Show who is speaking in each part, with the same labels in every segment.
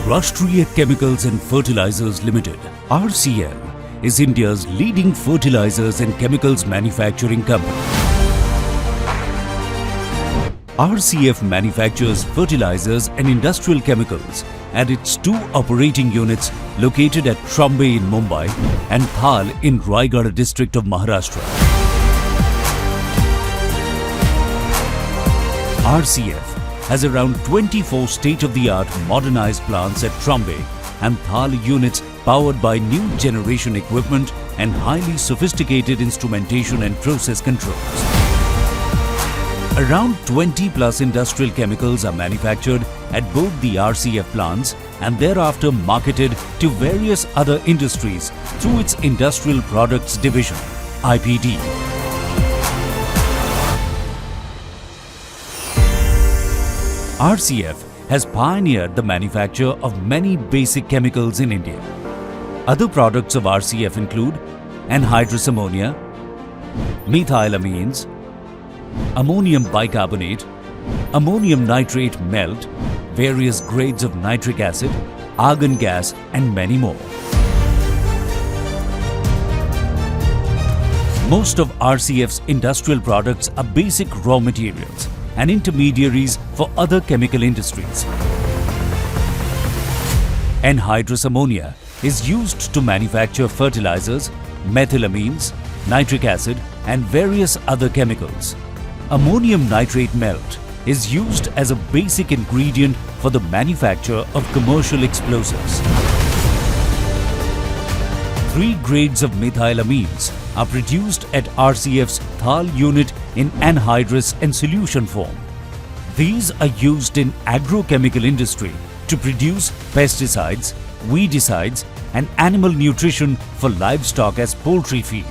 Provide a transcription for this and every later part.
Speaker 1: Rashtriya Chemicals and Fertilizers Limited, RCL, is India's leading fertilizers and chemicals manufacturing company. RCF manufactures fertilizers and industrial chemicals at its two operating units located at Trombay in Mumbai and Thal in Raigad district of Maharashtra. RCF has around 24 state-of-the-art modernized plants at Trombay and Thal units powered by new generation equipment and highly sophisticated instrumentation and process controls. Around 20 plus industrial chemicals are manufactured at both the RCF plants and thereafter marketed to various other industries through its Industrial Products Division, IPD. RCF has pioneered the manufacture of many basic chemicals in India. Other products of RCF include anhydrous ammonia, methylamines, ammonium bicarbonate, ammonium nitrate melt, various grades of nitric acid, argon gas and many more. Most of RCF's industrial products are basic raw materials and intermediaries for other chemical industries. Anhydrous ammonia is used to manufacture fertilizers, methylamines, nitric acid and various other chemicals. Ammonium nitrate melt is used as a basic ingredient for the manufacture of commercial explosives. 3 grades of methylamines are produced at RCF's Thal unit in anhydrous and solution form. These are used in agrochemical industry to produce pesticides, weedicides and animal nutrition for livestock as poultry feed.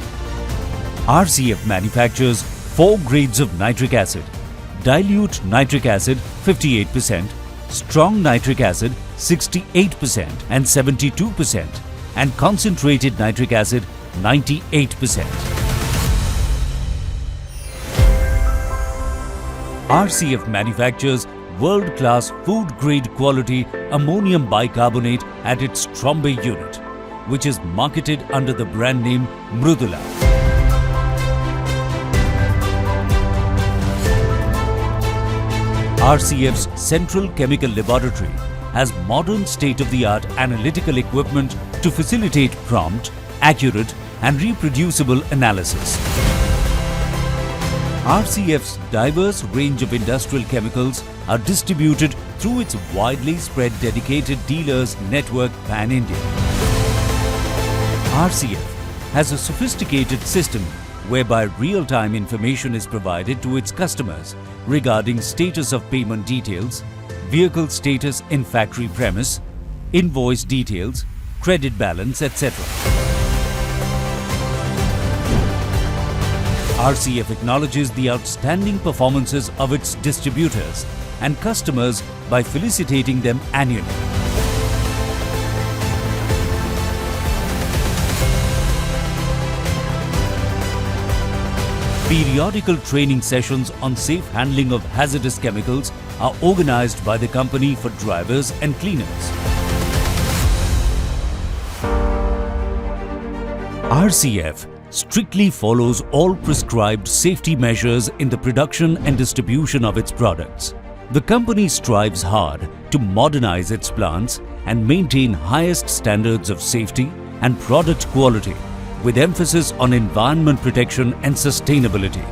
Speaker 1: RCF manufactures 4 grades of nitric acid: dilute nitric acid 58%, strong nitric acid 68% and 72%, and concentrated nitric acid 98%. RCF manufactures world-class food-grade quality ammonium bicarbonate at its Trombay unit, which is marketed under the brand name Mrudula. RCF's Central Chemical Laboratory has modern state-of-the-art analytical equipment to facilitate prompt, accurate and reproducible analysis. RCF's diverse range of industrial chemicals are distributed through its widely spread dedicated dealers network pan-India. RCF has a sophisticated system whereby real-time information is provided to its customers regarding status of payment details, vehicle status in factory premise, invoice details, credit balance, etc. RCF acknowledges the outstanding performances of its distributors and customers by felicitating them annually. Periodical training sessions on safe handling of hazardous chemicals are organized by the company for drivers and cleaners. RCF strictly follows all prescribed safety measures in the production and distribution of its products. The company strives hard to modernize its plants and maintain highest standards of safety and product quality, with emphasis on environment protection and sustainability.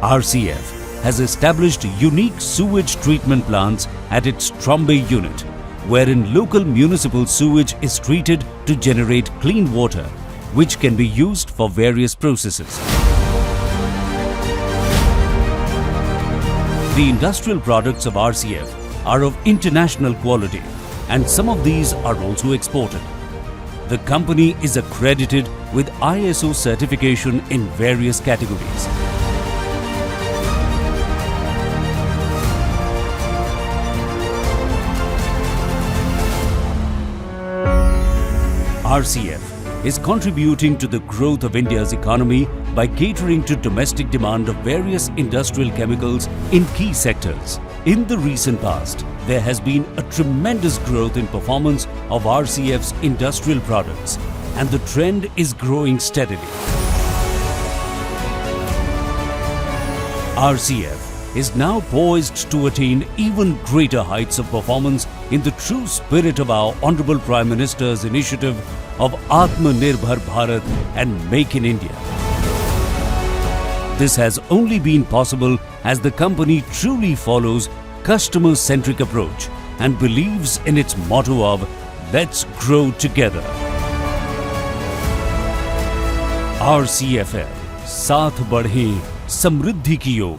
Speaker 1: RCF has established unique sewage treatment plants at its Trombay unit, wherein local municipal sewage is treated to generate clean water, which can be used for various processes. The industrial products of RCF are of international quality, and some of these are also exported. The company is accredited with ISO certification in various categories. RCF is contributing to the growth of India's economy by catering to domestic demand of various industrial chemicals in key sectors. In the recent past, there has been a tremendous growth in performance of RCF's industrial products, and the trend is growing steadily. RCF is now poised to attain even greater heights of performance in the true spirit of our Honorable Prime Minister's initiative of Atmanirbhar Bharat and Make in India. This has only been possible as the company truly follows customer-centric approach and believes in its motto of "Let's grow together." RCFL, साथ बढ़ें समृद्धि की ओर।